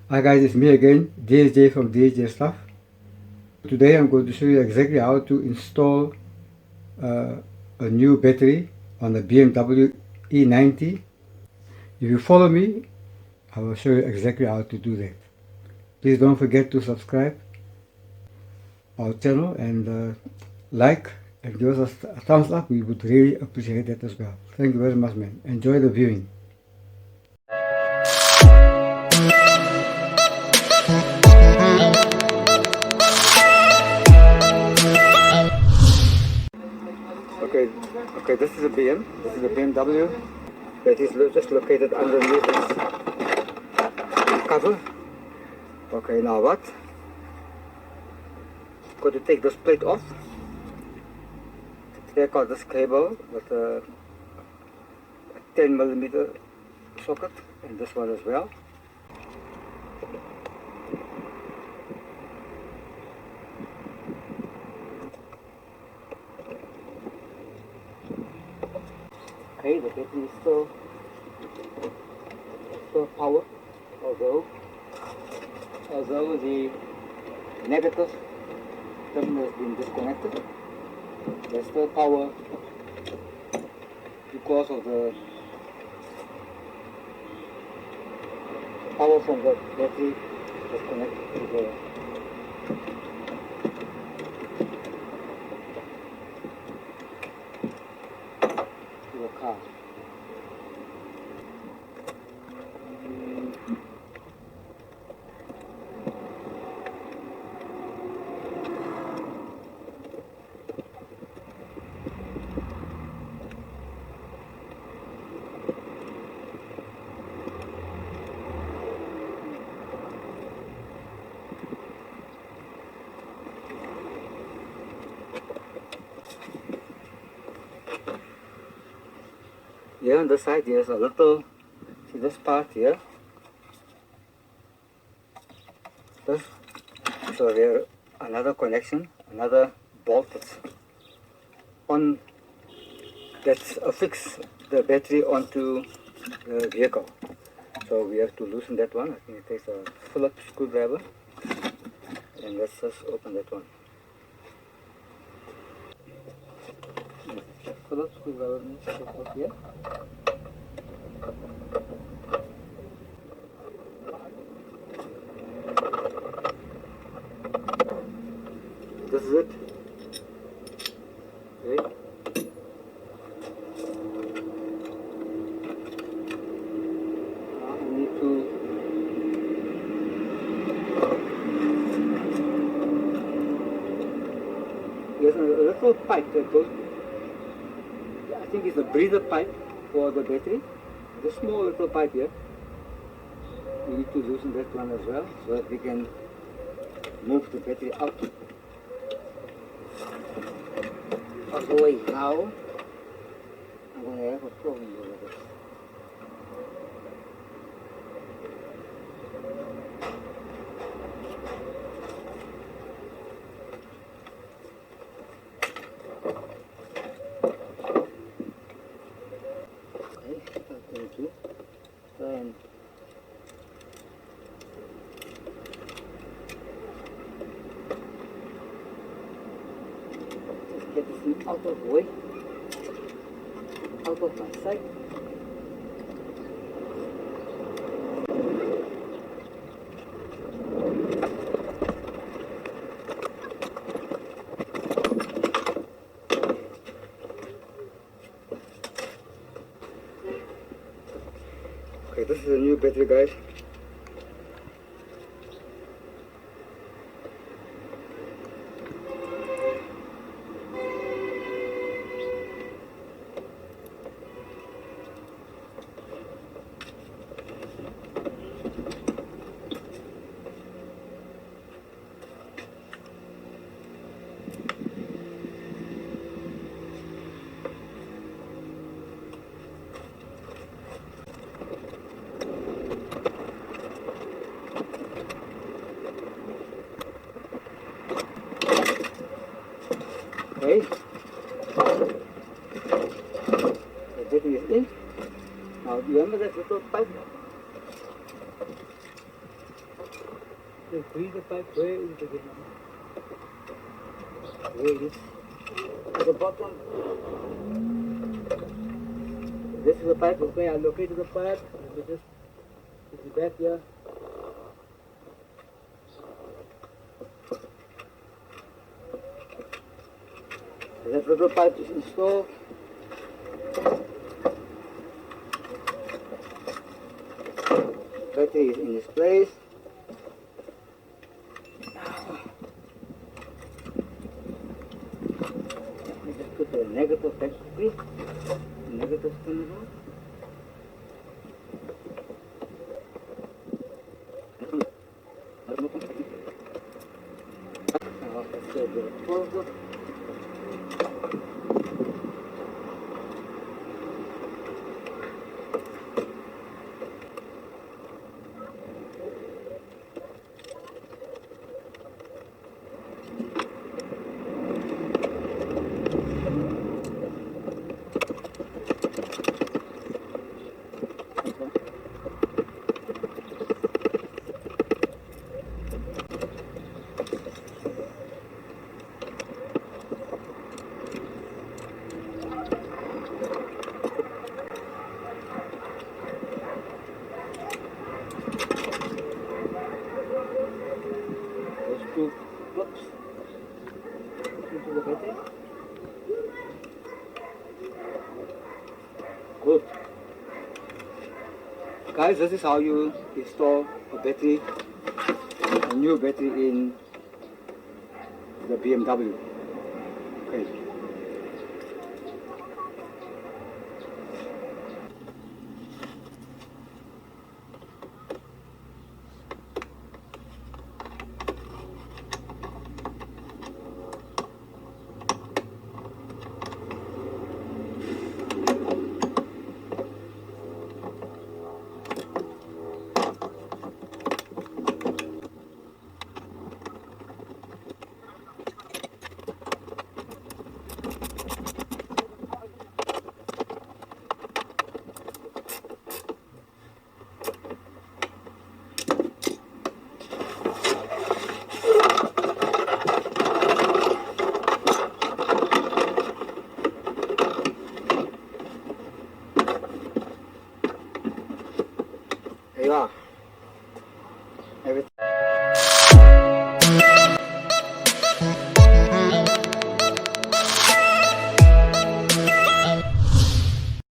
Hi guys, it's me again, DSJ from DSJ Stuff. Today I'm going to show you exactly how to install uh, a new battery on the BMW E90. If you follow me, I will show you exactly how to do that. Please don't forget to subscribe our channel and like and give us a thumbs up. We would really appreciate that as well. Thank you very much, man. Enjoy the viewing. Okay, this is a BMW that is just located underneath this cover. Okay, now what? Got to take this plate off. Take out this cable with a 10mm socket, and this one as well. Okay, the battery is still power, although the negative terminal has been disconnected. There's still power because of the power from the battery is connected to the car. Here on the side there's a little, see this part here, this, so there another connection, another bolt that's on, that's affix the battery onto the vehicle. So we have to loosen that one. I think it takes a Phillips screwdriver, and let's just open that one. Phillips screwdriver needs to go here. This is it. Okay. Now we need to there's a little pipe that goes, I think it's a breather pipe for the battery. The small little pipe here. We need to loosen that one as well so that we can move the battery out of the way. Now I'm going to have a problem with this. And just get this thing out of the way, out of my sight. Okay, this is a new battery, guys. Okay, the battery is in. Now remember that little pipe? The freezer pipe, where is it again? Where it is? At the bottom. This is the pipe, okay, I located the pipe. Let me just put it back here. That rubber pipe is installed. Battery is in its place. Let me just put the negative back, please. Negative spin on. Let's get the closer. Two plugs into the battery. Good. Guys, this is how you install a battery, a new battery in the BMW. Okay. There you are.